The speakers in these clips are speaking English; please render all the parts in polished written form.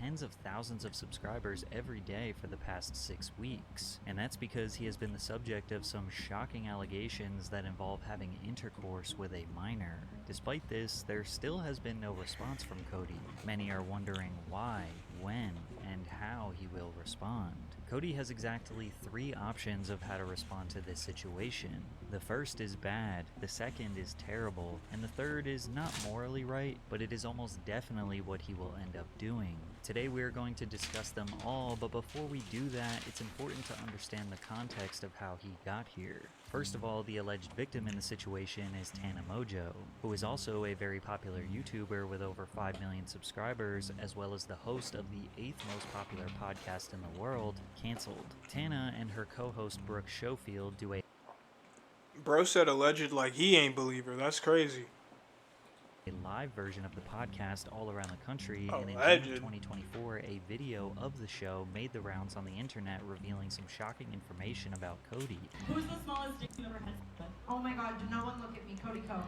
tens of thousands of subscribers every day for the past 6 weeks, and that's because he has been the subject of some shocking allegations that involve having intercourse with a minor. Despite this, there still has been no response from Cody. Many are wondering why, when, and how he will respond. Cody has exactly 3 options of how to respond to this situation. The first is bad, the second is terrible, and the third is not morally right, but it is almost definitely what he will end up doing. Today we are going to discuss them all, but before we do that, it's important to understand the context of how he got here. First of all, the alleged victim in the situation is Tana Mojo, who is also a very popular YouTuber with over 5 million subscribers, as well as the host of the 8th most popular podcast in the world, Cancelled. Tana and her co-host Brooke Schofield do a Bro said alleged like he ain't believe her. That's crazy. live version of the podcast all around the country, and in Alleged. June of 2024, a video of the show made the rounds on the internet revealing some shocking information about Cody. Who's the smallest dick you've ever had sex with? Oh my god, do no one look at me, Cody Ko.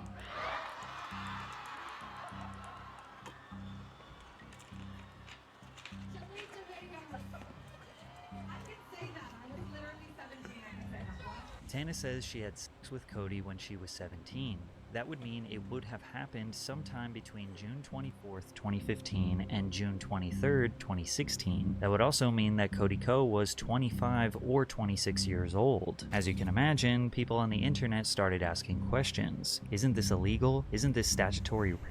Tana says she had sex with Cody when she was 17. That would mean it would have happened sometime between June 24th, 2015 and June 23rd, 2016. That would also mean that Cody Ko was 25 or 26 years old. As you can imagine, people on the internet started asking questions. Isn't this illegal? Isn't this statutory rape?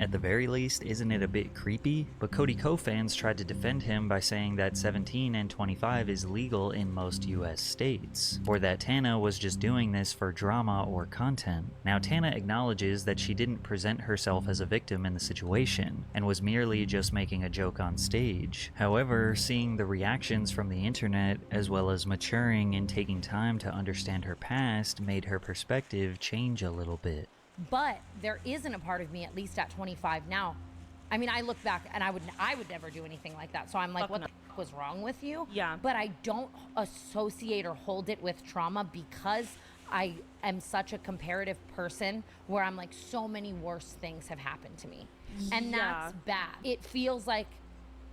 At the very least, isn't it a bit creepy? But Cody Ko fans tried to defend him by saying that 17 and 25 is legal in most US states, or that Tana was just doing this for drama or content. Now, Tana acknowledges that she didn't present herself as a victim in the situation, and was merely just making a joke on stage. However, seeing the reactions from the internet, as well as maturing and taking time to understand her past, made her perspective change a little bit. But there isn't a part of me, at least at 25 now. I mean, I look back and I would never do anything like that. So I'm like, what the fuck was wrong with you? Yeah. But I don't associate or hold it with trauma because I am such a comparative person where I'm like, so many worse things have happened to me. And that's bad. It feels like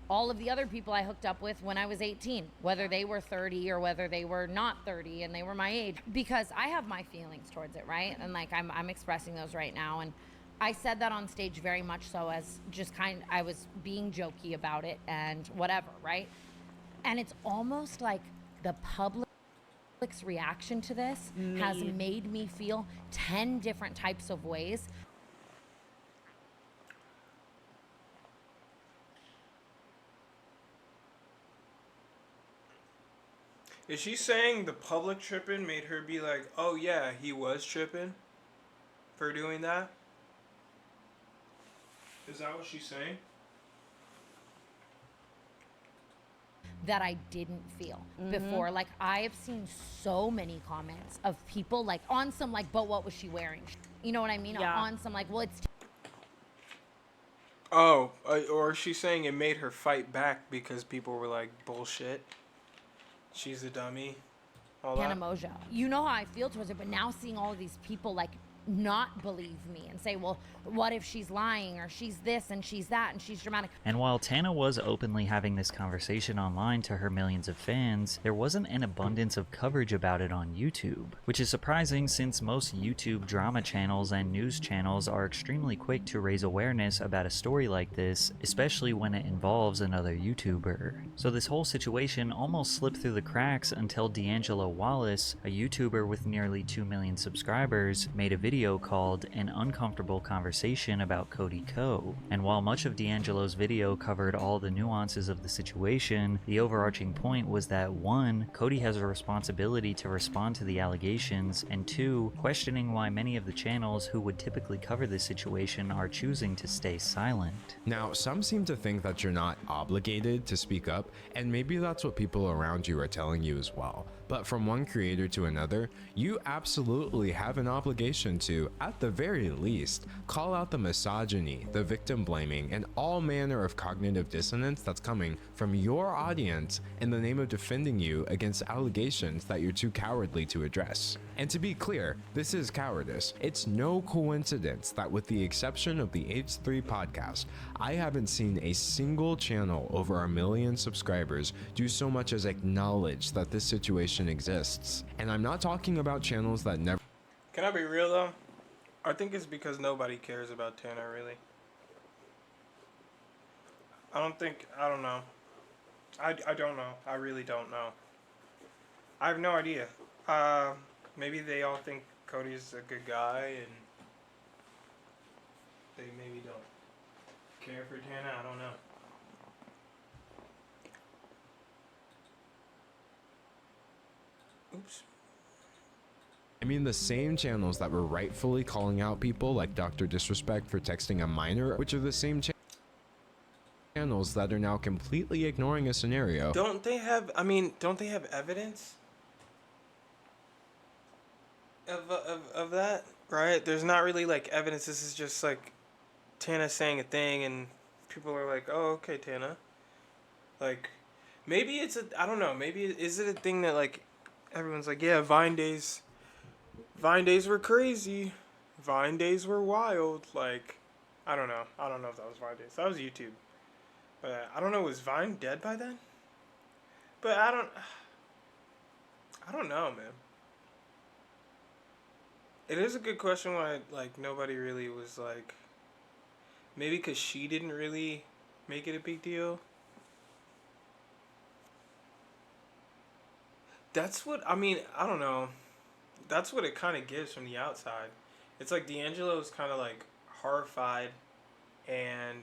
all of the other people I hooked up with when I was 18, whether they were 30 or whether they were not 30 and they were my age, because I have my feelings towards it, right? And like I'm expressing those right now. And I said that on stage very much so as just I was being jokey about it and whatever, right? And it's almost like the public's reaction to this has made me feel 10 different types of ways. Is she saying the public tripping made her be like, oh yeah, he was tripping for doing that? Is that what she's saying? That I didn't feel before. Like, I have seen so many comments of people like on some like, but what was she wearing? You know what I mean? Yeah. On some like, well, it's Oh, or she's saying it made her fight back because people were like, bullshit. She's a dummy. All Tana that. Mojo. You know how I feel towards it, but now seeing all of these people like not believe me and say, well, what if she's lying or she's this and she's that and she's dramatic. And while Tana was openly having this conversation online to her millions of fans, there wasn't an abundance of coverage about it on YouTube, which is surprising since most YouTube drama channels and news channels are extremely quick to raise awareness about a story like this, especially when it involves another YouTuber. So this whole situation almost slipped through the cracks until D'Angelo Wallace, a YouTuber with nearly 2 million subscribers, made a video called An Uncomfortable Conversation about Cody Ko. And while much of D'Angelo's video covered all the nuances of the situation, the overarching point was that 1, Cody has a responsibility to respond to the allegations, and 2, questioning why many of the channels who would typically cover this situation are choosing to stay silent. Now, some seem to think that you're not obligated to speak up, and maybe that's what people around you are telling you as well. But from one creator to another, you absolutely have an obligation to, at the very least, call out the misogyny, the victim blaming, and all manner of cognitive dissonance that's coming from your audience in the name of defending you against allegations that you're too cowardly to address. And to be clear, this is cowardice. It's no coincidence that with the exception of the H3 podcast, I haven't seen a single channel over 1 million subscribers do so much as acknowledge that this situation exists. And I'm not talking about channels that never. Can I be real though? I think it's because nobody cares about Tana, really. I don't know. I don't know. I really don't know. I have no idea. Maybe they all think Cody's a good guy and they maybe don't care for Tana. I don't know. Oops. I mean, the same channels that were rightfully calling out people like Dr. Disrespect for texting a minor, which are the same channels that are now completely ignoring a scenario. Don't they have evidence of that? Right? There's not really like evidence. This is just like Tana saying a thing and people are like, oh, okay, Tana. Like, maybe it's I don't know, maybe, is it a thing that like, everyone's like, yeah, Vine days were crazy. Vine days were wild. Like, I don't know if that was Vine days. That was YouTube. But I don't know, was Vine dead by then? But I don't know, man. It is a good question why, like, nobody really was, like, maybe because she didn't really make it a big deal. That's what, I mean, I don't know. That's what it kind of gives from the outside. It's like D'Angelo's kind of, like, horrified and,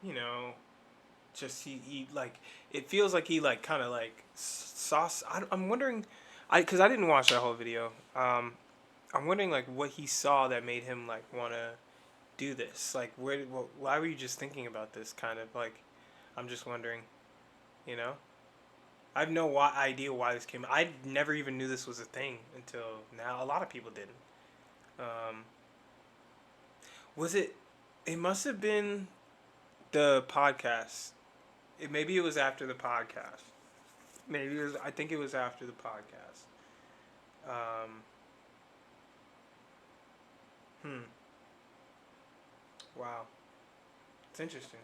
you know, just he like, it feels like he, like, kind of, like, I'm wondering, because I didn't watch that whole video. I'm wondering, like, what he saw that made him, like, want to do this. Like, why were you just thinking about this, kind of, like, I'm just wondering, you know? I have no idea why this came. I never even knew this was a thing until now. A lot of people didn't. Was it? It must have been the podcast. Maybe it was after the podcast. Maybe it was. I think it was after the podcast. Wow. It's interesting.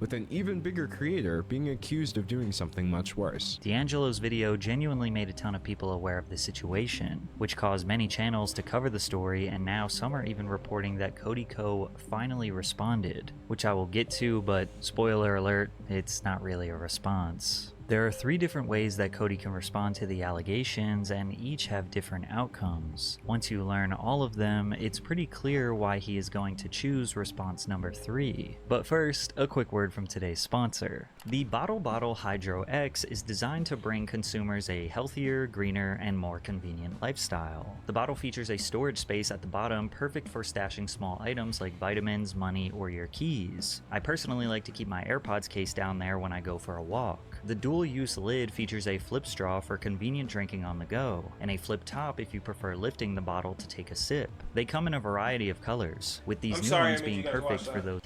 With an even bigger creator being accused of doing something much worse. D'Angelo's video genuinely made a ton of people aware of the situation, which caused many channels to cover the story, and now some are even reporting that Cody Ko finally responded, which I will get to, but spoiler alert, it's not really a response. There are 3 different ways that Cody can respond to the allegations, and each have different outcomes. Once you learn all of them, it's pretty clear why he is going to choose response number 3. But first, a quick word from today's sponsor. The Bottle Hydro X is designed to bring consumers a healthier, greener, and more convenient lifestyle. The bottle features a storage space at the bottom, perfect for stashing small items like vitamins, money, or your keys. I personally like to keep my AirPods case down there when I go for a walk. The dual-use lid features a flip straw for convenient drinking on the go, and a flip top if you prefer lifting the bottle to take a sip. They come in a variety of colors, with these new ones being perfect for those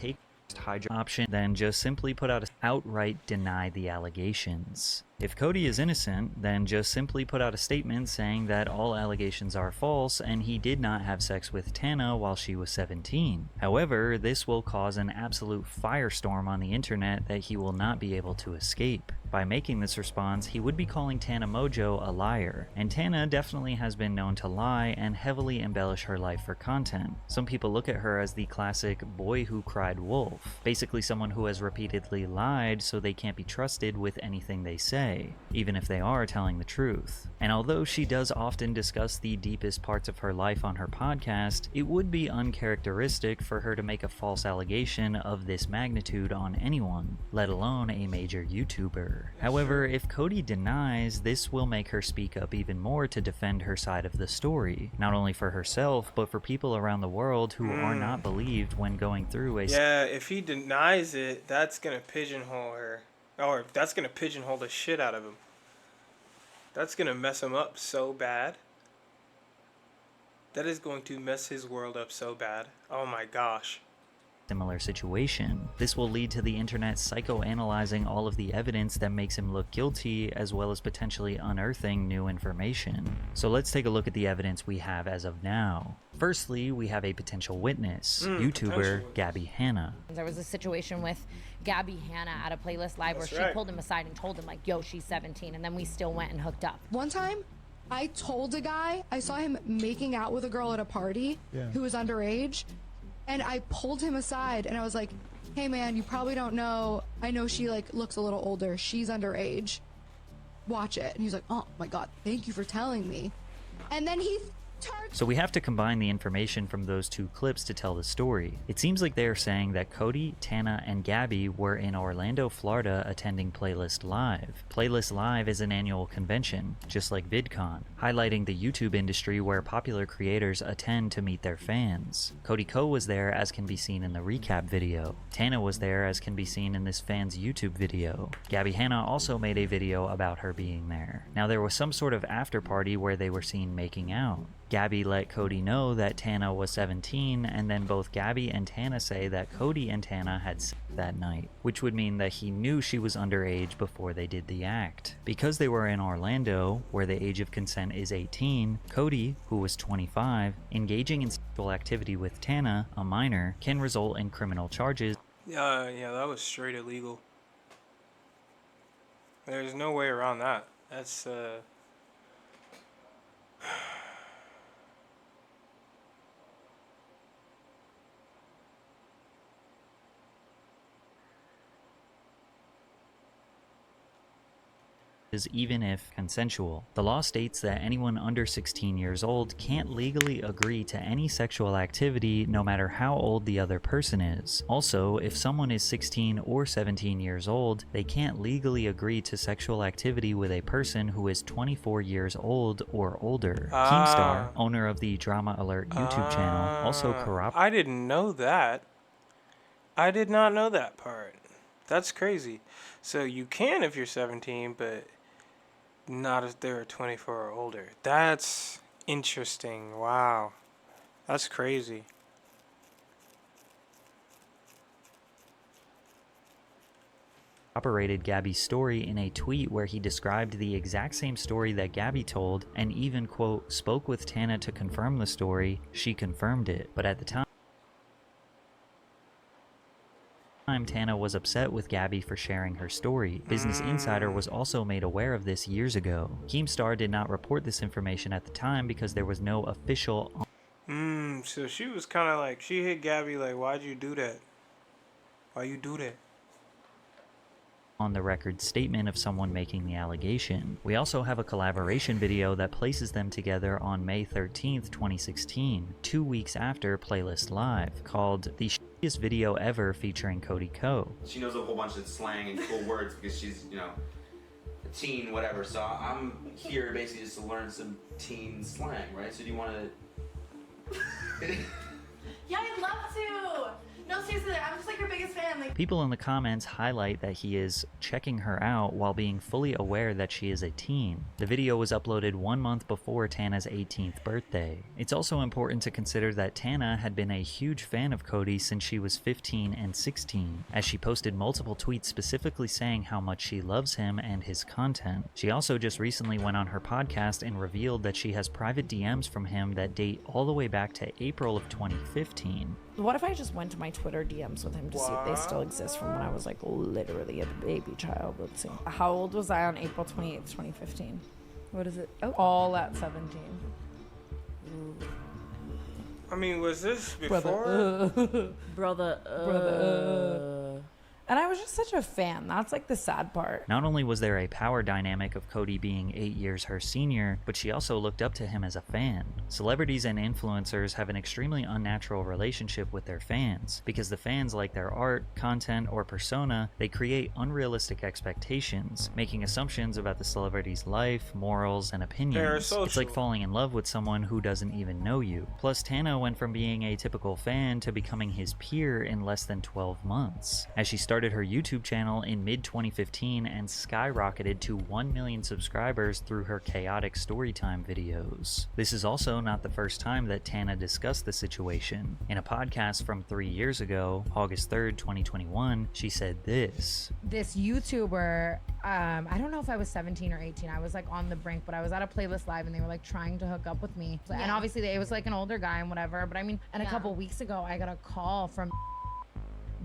hydro option, then just simply put out outright deny the allegations. If Cody is innocent, then just simply put out a statement saying that all allegations are false and he did not have sex with Tana while she was 17. However, this will cause an absolute firestorm on the internet that he will not be able to escape. By making this response, he would be calling Tana Mojo a liar, and Tana definitely has been known to lie and heavily embellish her life for content. Some people look at her as the classic boy who cried wolf, basically someone who has repeatedly lied so they can't be trusted with anything they say. say, even if they are telling the truth. And although she does often discuss the deepest parts of her life on her podcast, it would be uncharacteristic for her to make a false allegation of this magnitude on anyone, let alone a major YouTuber. However, if Cody denies, this will make her speak up even more to defend her side of the story, not only for herself, but for people around the world who are not believed when going through a... Yeah, if he denies it, that's gonna pigeonhole her. Or that's gonna pigeonhole the shit out of him. That's gonna mess him up so bad. That is going to mess his world up so bad. Oh my gosh. Similar situation. This will lead to the internet psychoanalyzing all of the evidence that makes him look guilty, as well as potentially unearthing new information. So let's take a look at the evidence we have as of now. Firstly, we have a potential witness, YouTuber Gabby Hanna. There was a situation with Gabby Hanna at a Playlist Live where she pulled him aside and told him like, yo, she's 17, and then we still went and hooked up. One time, I told a guy, I saw him making out with a girl at a party who was underage, and I pulled him aside and I was like, hey man, you probably don't know, I know she like looks a little older, she's underage, watch it. And he's like, oh my god, thank you for telling me. And then he So we have to combine the information from those two clips to tell the story. It seems like they are saying that Cody, Tana, and Gabby were in Orlando, Florida attending Playlist Live. Playlist Live is an annual convention, just like VidCon, highlighting the YouTube industry where popular creators attend to meet their fans. Cody Ko was there, as can be seen in the recap video. Tana was there, as can be seen in this fan's YouTube video. Gabby Hanna also made a video about her being there. Now there was some sort of after party where they were seen making out. Gabby let Cody know that Tana was 17, and then both Gabby and Tana say that Cody and Tana had sex that night, which would mean that he knew she was underage before they did the act. Because they were in Orlando, where the age of consent is 18, Cody, who was 25, engaging in sexual activity with Tana, a minor, can result in criminal charges. Yeah, that was straight illegal. There's no way around that. That's, even if consensual. The law states that anyone under 16 years old can't legally agree to any sexual activity no matter how old the other person is. Also, if someone is 16 or 17 years old, they can't legally agree to sexual activity with a person who is 24 years old or older. Keemstar, owner of the Drama Alert YouTube channel, also corroborated. I didn't know that. I did not know that part. That's crazy. So you can if you're 17, but not if they're 24 or older. That's interesting. Wow. That's crazy. Operated Gabby's story in a tweet where he described the exact same story that Gabby told and even, quote, spoke with Tana to confirm the story. She confirmed it. But at the time, Tana was upset with Gabby for sharing her story. Business Insider was also made aware of this years ago. Keemstar did not report this information at the time because there was no official... So she was kind of like, she hit Gabby like, why'd you do that? Why you do that? on the record statement of someone making the allegation. We also have a collaboration video that places them together on May 13th, 2016, 2 weeks after Playlist Live, called The Shittiest Video Ever featuring Cody Ko. She knows a whole bunch of slang and cool words because she's, you know, a teen, whatever. So I'm here basically just to learn some teen slang, right? So do you want to... Yeah, I'd love to. No, seriously, I'm just like your biggest fan. Like, people in the comments highlight that he is checking her out while being fully aware that she is a teen. The video was uploaded 1 month before Tana's 18th birthday. It's also important to consider that Tana had been a huge fan of Cody since she was 15 and 16, as she posted multiple tweets specifically saying how much she loves him and his content. She also just recently went on her podcast and revealed that she has private DMs from him that date all the way back to April of 2015. What if I just went to my Twitter DMs with him to see if they still exist from when I was like literally a baby child? Let's see. How old was I on April 28th, 2015? What is it? Oh, all at 17. I mean, was this before? Brother. And I was just such a fan. That's like the sad part. Not only was there a power dynamic of Cody being 8 years her senior, but she also looked up to him as a fan. Celebrities and influencers have an extremely unnatural relationship with their fans, because the fans like their art, content, or persona. They create unrealistic expectations, making assumptions about the celebrity's life, morals, and opinions. It's like falling in love with someone who doesn't even know you. Plus, Tana went from being a typical fan to becoming his peer in less than 12 months, as she started her YouTube channel in mid-2015 and skyrocketed to 1 million subscribers through her chaotic storytime videos. This is also not the first time that Tana discussed the situation. In a podcast from 3 years ago, August 3rd, 2021, she said this. This YouTuber, I don't know if I was 17 or 18. I was like on the brink, but I was at a playlist live and they were like trying to hook up with me. Yeah. And obviously it was like an older guy and whatever. But I mean, and a couple weeks ago, I got a call from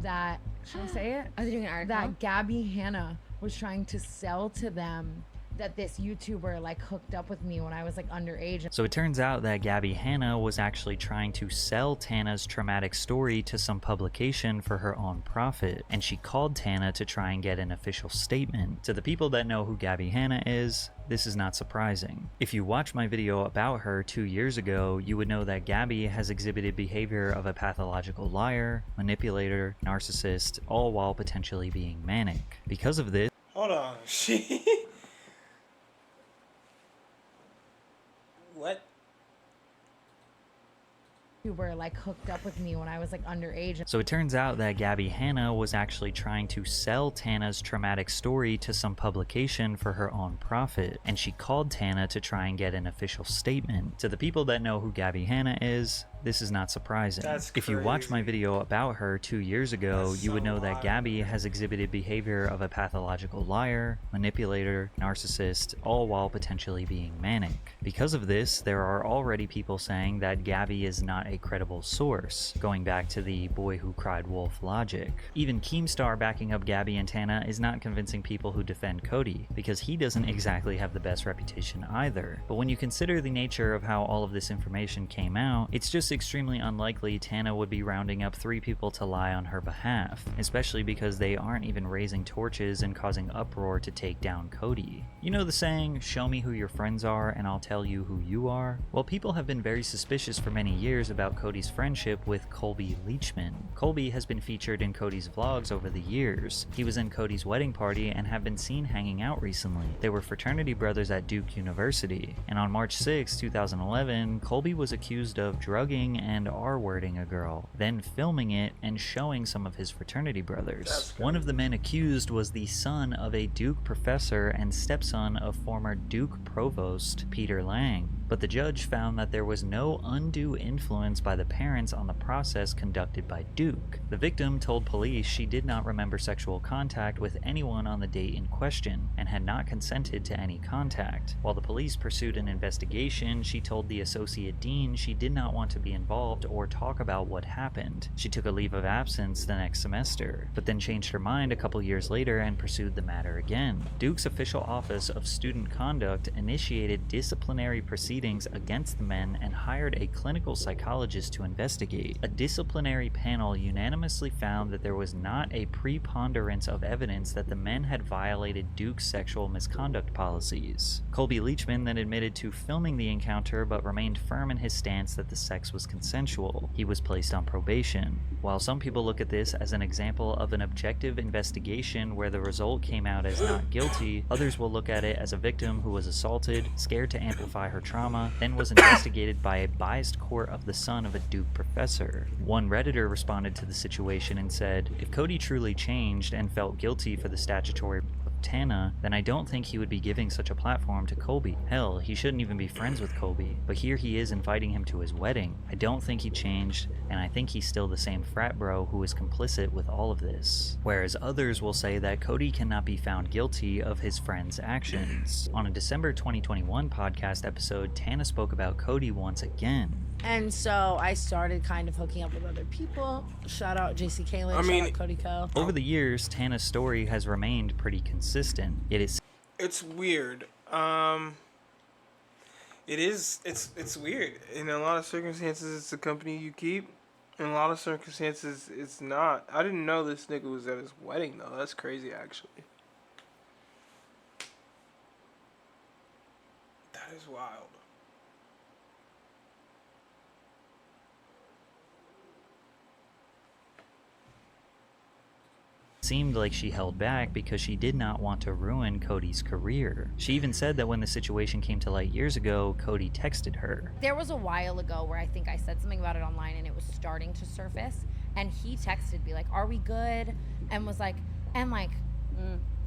that, should I say it? Are they doing an article? That Gabby Hanna was trying to sell to them that this YouTuber like hooked up with me when I was like underage. So it turns out that Gabby Hanna was actually trying to sell Tana's traumatic story to some publication for her own profit, and she called Tana to try and get an official statement. To the people that know who Gabby Hanna is, this is not surprising. If you watch my video about her 2 years ago, you would know that Gabby has exhibited behavior of a pathological liar, manipulator, narcissist, all while potentially being manic. Because of this, hold on, what? YouTuber like hooked up with me when I was like underage. So it turns out that Gabby Hanna was actually trying to sell Tana's traumatic story to some publication for her own profit, and she called Tana to try and get an official statement. To the people that know who Gabby Hanna is, this is not surprising. If you watch my video about her 2 years ago, you would know that Gabby has exhibited behavior of a pathological liar, manipulator, narcissist, all while potentially being manic. Because of this, there are already people saying that Gabby is not a credible source, going back to the boy who cried wolf logic. Even Keemstar backing up Gabby and Tana is not convincing people who defend Cody, because he doesn't exactly have the best reputation either. But when you consider the nature of how all of this information came out, it's just extremely unlikely Tana would be rounding up 3 people to lie on her behalf, especially because they aren't even raising torches and causing uproar to take down Cody. You know the saying, show me who your friends are and I'll tell you who you are? Well, people have been very suspicious for many years about Cody's friendship with Colby Leachman. Colby has been featured in Cody's vlogs over the years. He was in Cody's wedding party and have been seen hanging out recently. They were fraternity brothers at Duke University, and on March 6, 2011, Colby was accused of drugging and R-wording a girl, then filming it and showing some of his fraternity brothers. One of the men accused was the son of a Duke professor and stepson of former Duke provost Peter Lang, but the judge found that there was no undue influence by the parents on the process conducted by Duke. The victim told police she did not remember sexual contact with anyone on the date in question and had not consented to any contact. While the police pursued an investigation, she told the associate dean she did not want to be involved or talk about what happened. She took a leave of absence the next semester, but then changed her mind a couple years later and pursued the matter again. Duke's official Office of Student Conduct initiated disciplinary proceedings against the men and hired a clinical psychologist to investigate. A disciplinary panel unanimously found that there was not a preponderance of evidence that the men had violated Duke's sexual misconduct policies. Colby Leachman then admitted to filming the encounter but remained firm in his stance that the sex was consensual. He was placed on probation. While some people look at this as an example of an objective investigation where the result came out as not guilty, others will look at it as a victim who was assaulted, scared to amplify her trauma, then was investigated by a biased court of the son of a Duke professor. One Redditor responded to the situation and said, "If Cody truly changed and felt guilty for the statutory Tana, then I don't think he would be giving such a platform to Colby. Hell, he shouldn't even be friends with Colby. But here he is inviting him to his wedding. I don't think he changed, and I think he's still the same frat bro who is complicit with all of this." Whereas others will say that Cody cannot be found guilty of his friend's actions. On a December 2021 podcast episode, Tana spoke about Cody once again. And so I started kind of hooking up with other people. Shout out JC Kalen, shout out Cody Ko. Over the years, Tana's story has remained pretty consistent. It's weird. It's weird. In a lot of circumstances, it's the company you keep. In a lot of circumstances, it's not. I didn't know this nigga was at his wedding, though. That's crazy, actually. That is wild. Seemed like she held back because she did not want to ruin Cody's career. She even said that when the situation came to light years ago, Cody texted her. There was a while ago where I think I said something about it online and it was starting to surface, and he texted me like, "Are we good?" and was like,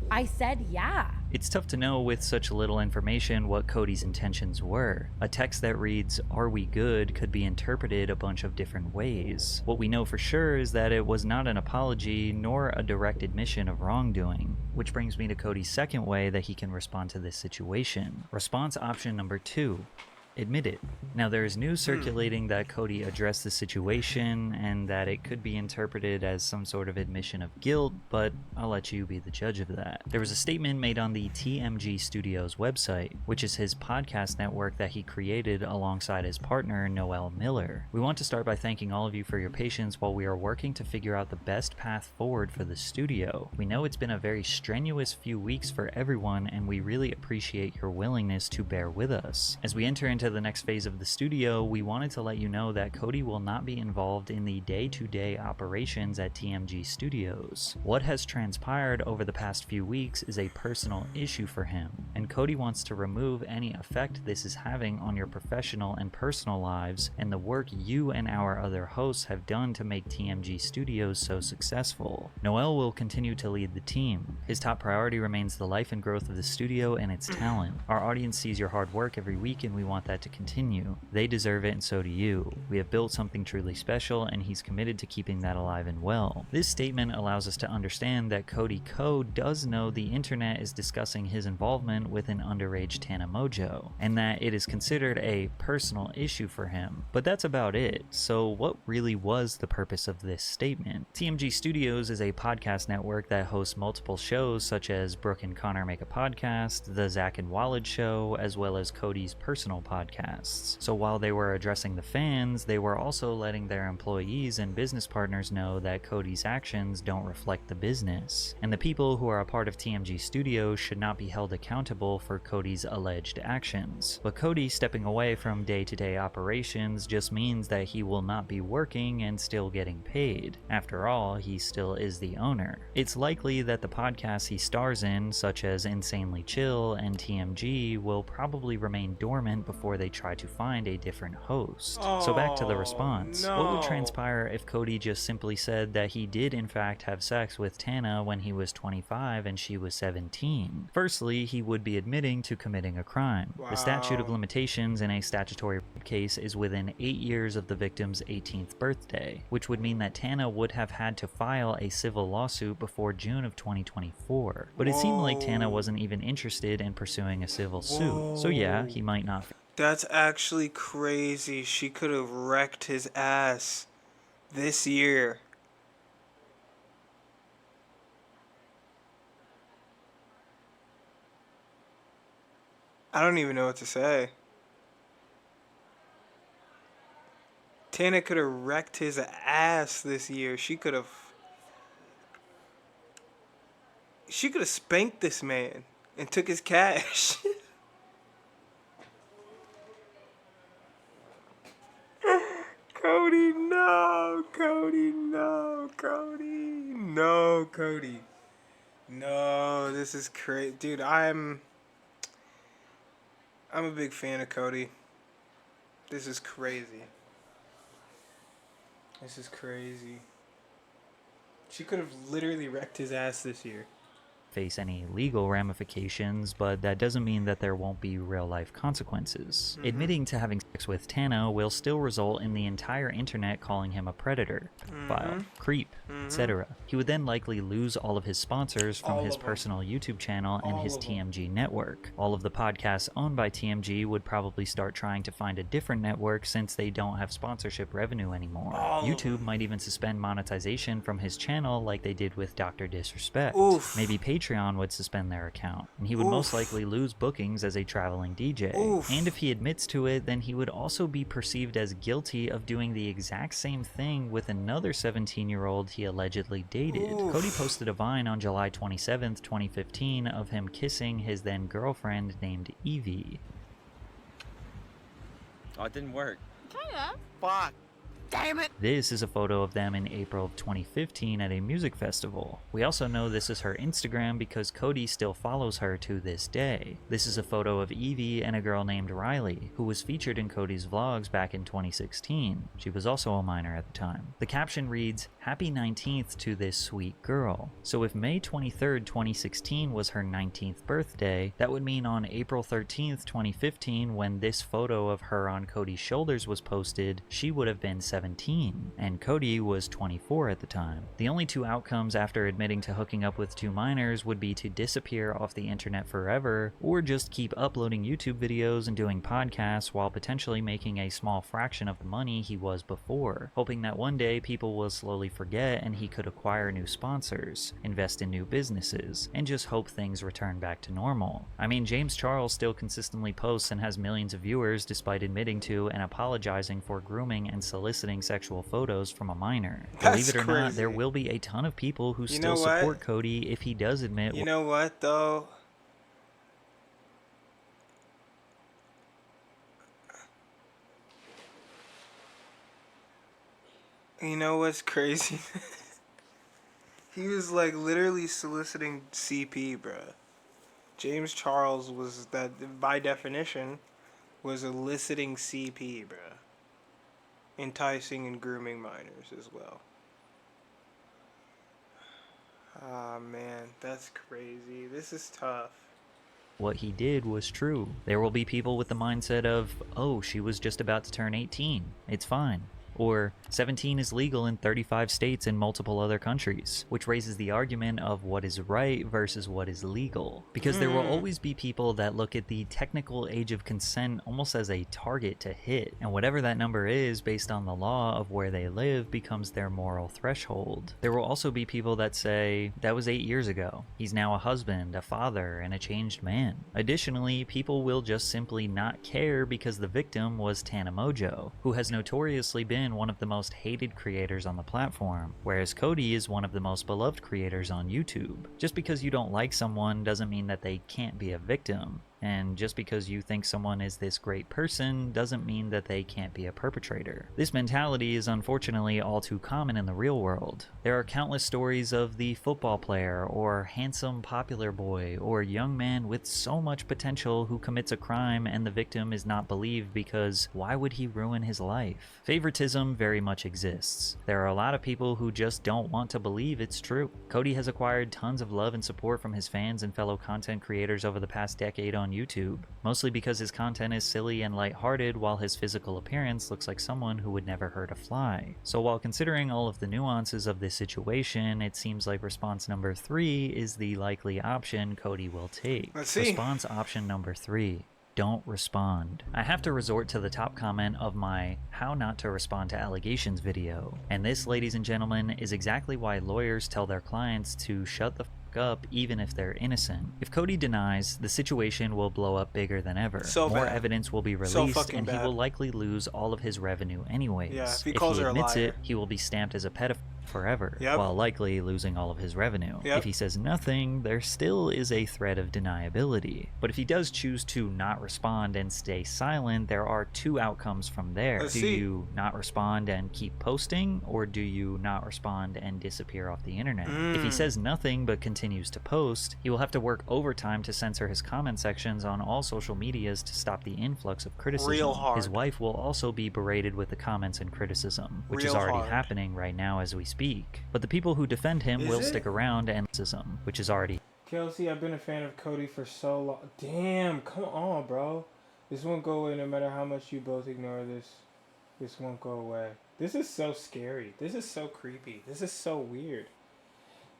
I said yeah. It's tough to know with such little information what Cody's intentions were. A text that reads, "Are we good?" could be interpreted a bunch of different ways. What we know for sure is that it was not an apology nor a direct admission of wrongdoing. Which brings me to Cody's second way that he can respond to this situation. Response option number 2. Admit it. Now, there is news circulating that Cody addressed the situation and that it could be interpreted as some sort of admission of guilt, but I'll let you be the judge of that. There was a statement made on the TMG Studios website, which is his podcast network that he created alongside his partner, Noel Miller. "We want to start by thanking all of you for your patience while we are working to figure out the best path forward for the studio. We know it's been a very strenuous few weeks for everyone, and we really appreciate your willingness to bear with us. As we enter into the next phase of the studio, we wanted to let you know that Cody will not be involved in the day-to-day operations at TMG Studios. What has transpired over the past few weeks is a personal issue for him, and Cody wants to remove any effect this is having on your professional and personal lives and the work you and our other hosts have done to make TMG Studios so successful. Noel will continue to lead the team. His top priority remains the life and growth of the studio and its talent. Our audience sees your hard work every week, and we want that to continue. They deserve it, and so do you. We have built something truly special, and he's committed to keeping that alive and well." This statement allows us to understand that Cody Ko does know the internet is discussing his involvement with an underage Tana Mojo, and that it is considered a personal issue for him. But that's about it. So what really was the purpose of this statement? TMG Studios is a podcast network that hosts multiple shows such as Brooke and Connor Make a Podcast, The Zach and Walid Show, as well as Cody's personal podcasts. So while they were addressing the fans, they were also letting their employees and business partners know that Cody's actions don't reflect the business, and the people who are a part of TMG Studios should not be held accountable for Cody's alleged actions. But Cody stepping away from day-to-day operations just means that he will not be working and still getting paid. After all, he still is the owner. It's likely that the podcasts he stars in, such as Insanely Chill and TMG, will probably remain dormant before they try to find a different host. So back to the response. What would transpire if Cody just simply said that he did in fact have sex with Tana when he was 25 and she was 17? Firstly, he would be admitting to committing a crime. The statute of limitations in a statutory case is within 8 years of the victim's 18th birthday, which would mean that Tana would have had to file a civil lawsuit before June of 2024. But it seemed like Tana wasn't even interested in pursuing a civil suit. So yeah, he might not. That's actually crazy. She could have wrecked his ass this year. I don't even know what to say. Tana could have wrecked his ass this year. She could have spanked this man and took his cash. Cody, no, Cody, no, Cody, no, Cody, no. This is crazy, dude. I'm a big fan of Cody. This is crazy. This is crazy. She could have literally wrecked his ass this year. Face any legal ramifications, but that doesn't mean that there won't be real-life consequences. Admitting to having sex with Tana will still result in the entire internet calling him a predator, pedophile, creep, etc. He would then likely lose all of his sponsors from his personal YouTube channel and his TMG network. All of the podcasts owned by TMG would probably start trying to find a different network since they don't have sponsorship revenue anymore. YouTube might even suspend monetization from his channel like they did with Dr. Disrespect. Maybe Patreon Patreon would suspend their account, and he would most likely lose bookings as a traveling DJ. And if he admits to it, then he would also be perceived as guilty of doing the exact same thing with another 17-year-old he allegedly dated. Cody posted a Vine on July 27th, 2015 of him kissing his then girlfriend named Evie. Oh, it didn't work. Kinda. Fuck. Damn it. This is a photo of them in April of 2015 at a music festival. We also know this is her Instagram because Cody still follows her to this day. This is a photo of Evie and a girl named Riley, who was featured in Cody's vlogs back in 2016. She was also a minor at the time. The caption reads, "Happy 19th to this sweet girl." So if May 23rd, 2016 was her 19th birthday, that would mean on April 13th, 2015, when this photo of her on Cody's shoulders was posted, she would have been 17, and Cody was 24 at the time. The only two outcomes after admitting to hooking up with two minors would be to disappear off the internet forever, or just keep uploading YouTube videos and doing podcasts while potentially making a small fraction of the money he was before, hoping that one day people will slowly forget and he could acquire new sponsors, invest in new businesses, and just hope things return back to normal. I mean, James Charles still consistently posts and has millions of viewers despite admitting to and apologizing for grooming and soliciting sexual photos from a minor. Believe it or not, there will be a ton of people who still support Cody if he does admit. You know what, though? You know what's crazy? He was like literally soliciting CP, bruh. James Charles was that, by definition, was eliciting CP, bruh. Enticing and grooming minors as well. Ah, man, that's crazy. This is tough. What he did was true. There will be people with the mindset of, oh, she was just about to turn 18. It's fine. Or 17 is legal in 35 states and multiple other countries, which raises the argument of what is right versus what is legal. Because there will always be people that look at the technical age of consent almost as a target to hit, and whatever that number is based on the law of where they live becomes their moral threshold. There will also be people that say, that was 8 years ago. He's now a husband, a father, and a changed man. Additionally, people will just simply not care because the victim was Tana Mojo, who has notoriously been one of the most hated creators on the platform, whereas Cody is one of the most beloved creators on YouTube. Just because you don't like someone doesn't mean that they can't be a victim. And just because you think someone is this great person doesn't mean that they can't be a perpetrator. This mentality is unfortunately all too common in the real world. There are countless stories of the football player or handsome popular boy or young man with so much potential who commits a crime and the victim is not believed because why would he ruin his life? Favoritism very much exists. There are a lot of people who just don't want to believe it's true. Cody has acquired tons of love and support from his fans and fellow content creators over the past decade on YouTube, mostly because his content is silly and lighthearted while his physical appearance looks like someone who would never hurt a fly. So while considering all of the nuances of this situation, it seems like response number 3 is the likely option Cody will take. Let's see. Response option number 3. Don't respond. I have to resort to the top comment of my How Not to Respond to Allegations video. And this, ladies and gentlemen, is exactly why lawyers tell their clients to shut the up even if they're innocent. If Cody denies, the situation will blow up bigger than ever. More evidence will be released and he will likely lose all of his revenue anyways. Yeah, if he admits it, he will be stamped as a pedophile forever, while likely losing all of his revenue. If he says nothing, there still is a threat of deniability. But if he does choose to not respond and stay silent, there are two outcomes from there. Do you not respond and keep posting, or do you not respond and disappear off the internet? If he says nothing but continues to post, he will have to work overtime to censor his comment sections on all social medias to stop the influx of criticism. His wife will also be berated with the comments and criticism, which is already happening right now as we speak. But the people who defend him will stick around, and criticism, which is already. Kelsey, I've been a fan of Cody for so long. Damn, come on, bro. This won't go away no matter how much you both ignore this. This won't go away. This is so scary. This is so creepy. This is so weird.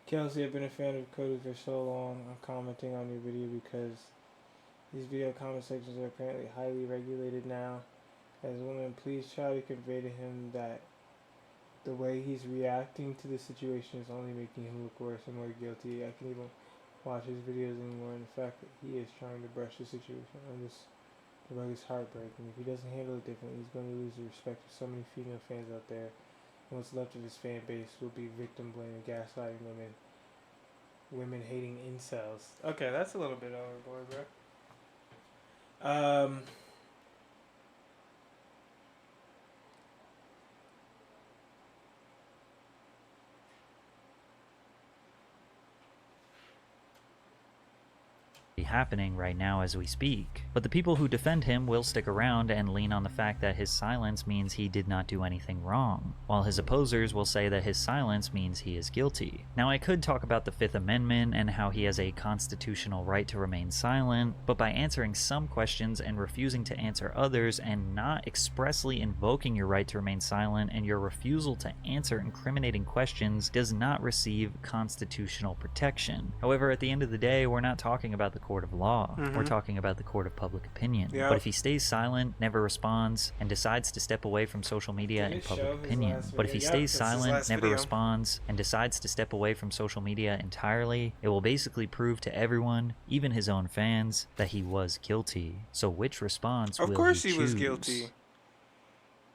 Kelsey, I've been a fan of Cody for so long. I'm commenting on your video because these video comment sections are apparently highly regulated now. As women, please try to convey to him that the way he's reacting to the situation is only making him look worse and more guilty. I can even watch his videos anymore, and the fact that he is trying to brush the situation on this the rug is heartbreaking. If he doesn't handle it differently, he's going to lose the respect of so many female fans out there. And what's left of his fan base will be victim blaming, gaslighting women hating incels. Okay, that's a little bit overboard, bro. Happening right now as we speak. But the people who defend him will stick around and lean on the fact that his silence means he did not do anything wrong, while his opposers will say that his silence means he is guilty. Now, I could talk about the Fifth Amendment and how he has a constitutional right to remain silent, but by answering some questions and refusing to answer others and not expressly invoking your right to remain silent and your refusal to answer incriminating questions does not receive constitutional protection. However, at the end of the day, we're not talking about the court of law. We're talking about the court of public opinion. Yep. But if he stays silent, never responds, and decides to step away from social media and public opinion, but if he stays silent, never responds, and decides to step away from social media entirely, it will basically prove to everyone, even his own fans, that he was guilty. So which response will he choose? Of course he was guilty.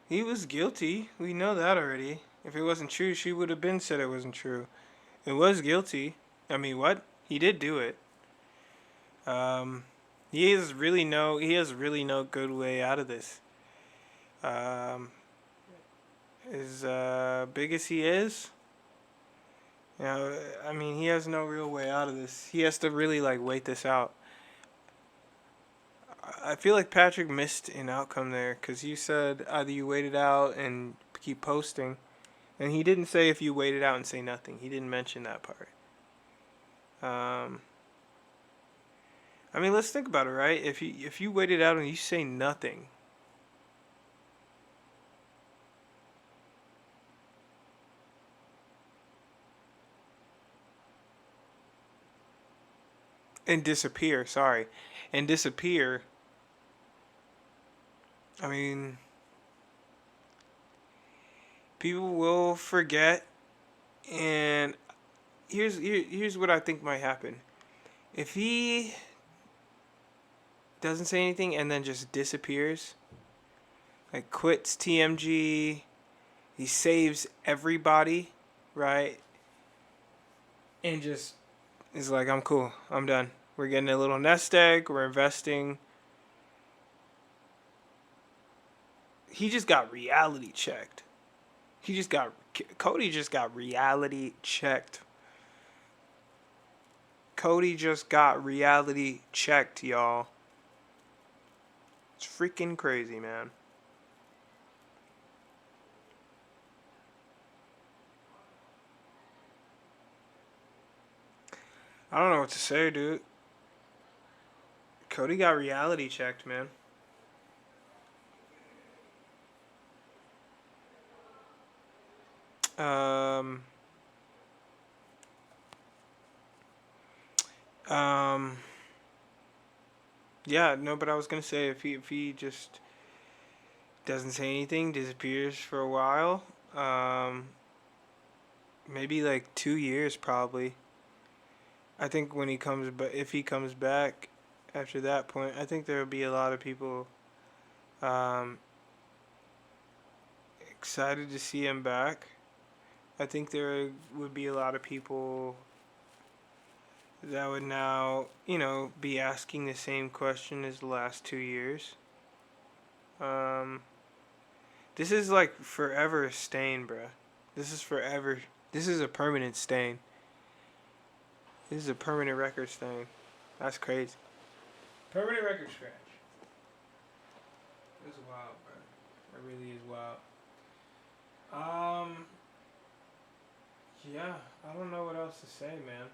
He was guilty. We know that already. If it wasn't true, she would have been said it wasn't true. It was guilty. I mean, what? He did do it. He has really no good way out of this. As big as he is, you know, I mean, he has no real way out of this. He has to really like wait this out. I feel like Patrick missed an outcome there, because you said either you wait it out and keep posting, and he didn't say if you wait it out and say nothing. He didn't mention that part. I mean, let's think about it, right? If you wait it out and you say nothing, and disappear, I mean, people will forget, and here's what I think might happen. If he doesn't say anything and then just disappears, like quits TMG, he saves everybody, right? And just is like, I'm cool, I'm done. We're getting a little nest egg, we're investing. He just got reality checked. Cody just got reality checked. Cody just got reality checked, y'all. It's freaking crazy, man. I don't know what to say, dude. Cody got reality checked, man. Yeah, no, but I was gonna say if he just doesn't say anything, disappears for a while, maybe like 2 years probably. I think when he comes, but if he comes back after that point, I think there will be a lot of people excited to see him back. I think there would be a lot of people that would now, you know, be asking the same question as the last 2 years. This is like forever a stain, bruh. This is forever. This is a permanent stain. This is a permanent record stain. That's crazy. Permanent record scratch. This is wild, bro. It really is wild. Yeah, I don't know what else to say, man.